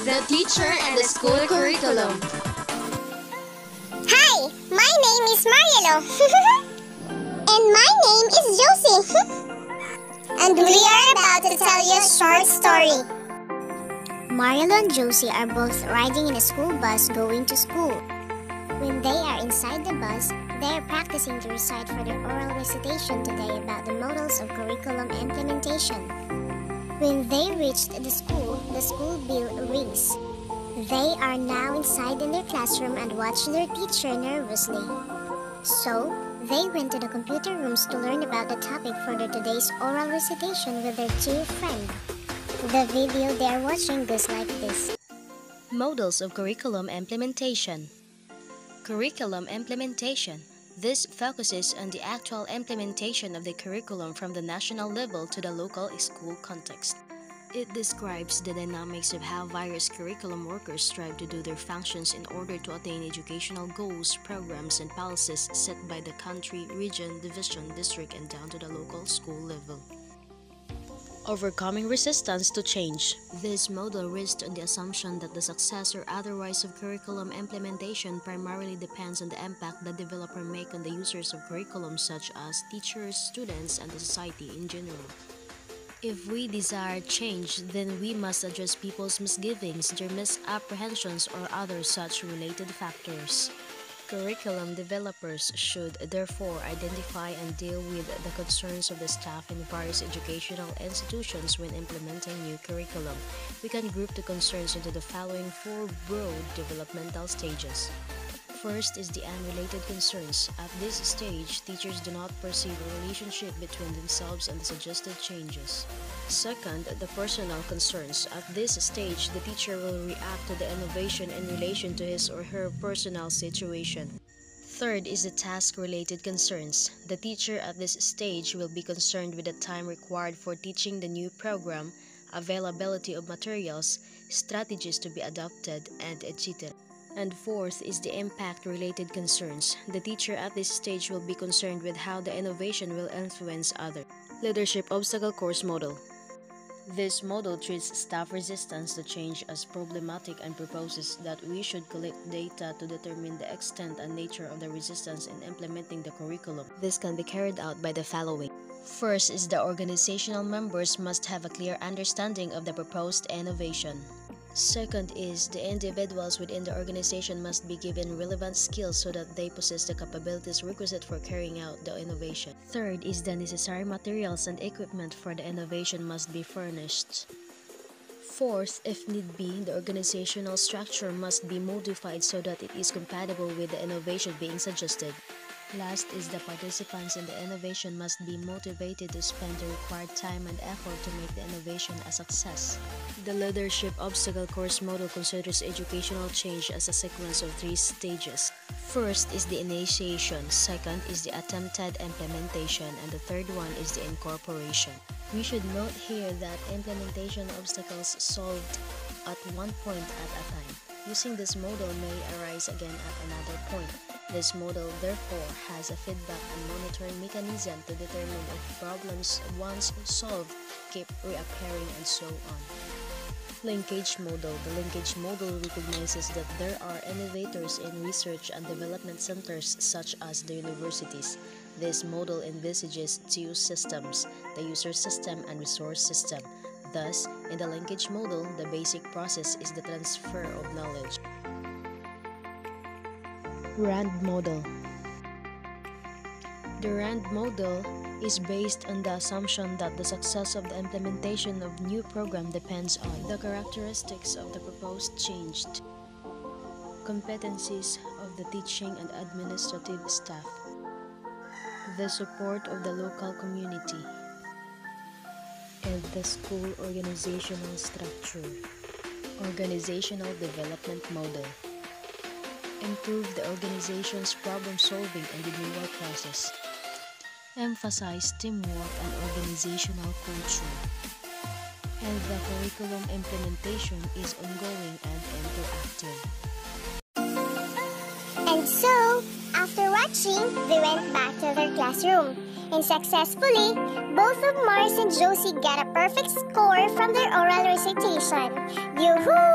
The teacher and the school curriculum. Hi, my name is Marialou. And my name is Joecy. And we are about to tell you a short story. Marialou and Joecy are both riding in a school bus going to school. When they are inside the bus, they are practicing to recite for their oral recitation today about the models of curriculum implementation. When they reached the school bell rings. They are now inside in their classroom and watch their teacher nervously. So, they went to the computer rooms to learn about the topic for their today's oral recitation with their two friends. The video they are watching goes like this. Models of curriculum implementation. Curriculum implementation. This focuses on the actual implementation of the curriculum from the national level to the local school context. It describes the dynamics of how various curriculum workers strive to do their functions in order to attain educational goals, programs, and policies set by the country, region, division, district, and down to the local school level. Overcoming resistance to change. This model rests on the assumption that the success or otherwise of curriculum implementation primarily depends on the impact the developer make on the users of curriculum such as teachers, students, and the society in general. If we desire change, then we must address people's misgivings, their misapprehensions, or other such related factors. Curriculum developers should therefore identify and deal with the concerns of the staff in various educational institutions when implementing new curriculum. We can group the concerns into the following four broad developmental stages. First is the unrelated concerns. At this stage, teachers do not perceive a relationship between themselves and the suggested changes. Second, the personal concerns. At this stage, the teacher will react to the innovation in relation to his or her personal situation. Third is the task-related concerns. The teacher at this stage will be concerned with the time required for teaching the new program, availability of materials, strategies to be adopted, and etc. And fourth is the impact-related concerns. The teacher at this stage will be concerned with how the innovation will influence others. Leadership Obstacle Course Model. This model treats staff resistance to change as problematic and proposes that we should collect data to determine the extent and nature of the resistance in implementing the curriculum. This can be carried out by the following. First is the organizational members must have a clear understanding of the proposed innovation. Second is the individuals within the organization must be given relevant skills so that they possess the capabilities requisite for carrying out the innovation. Third is the necessary materials and equipment for the innovation must be furnished. Fourth, if need be, the organizational structure must be modified so that it is compatible with the innovation being suggested. Last is the participants in the innovation must be motivated to spend the required time and effort to make the innovation a success. The Leadership Obstacle Course Model considers educational change as a sequence of three stages. First is the initiation, second is the attempted implementation, and the third one is the incorporation. We should note here that implementation obstacles solved at one point at a time. Using this model may arise again at another point. This model therefore has a feedback and monitoring mechanism to determine if problems once solved keep reappearing and so on. Linkage model. The linkage model recognizes that there are innovators in research and development centers such as the universities. This model envisages two systems, the user system and resource system. Thus, in the linkage model, the basic process is the transfer of knowledge. RAND model. The RAND model is based on the assumption that the success of the implementation of new program depends on the characteristics of the proposed changed, competencies of the teaching and administrative staff, the support of the local community, and the school organizational structure. Organizational development model. Improve the organization's problem-solving and renewal process. Emphasize teamwork and organizational culture. And the curriculum implementation is ongoing and interactive. And so, after watching, they went back to their classroom. And successfully, both of Mars and Joecy got a perfect score from their oral recitation. Yoo-hoo!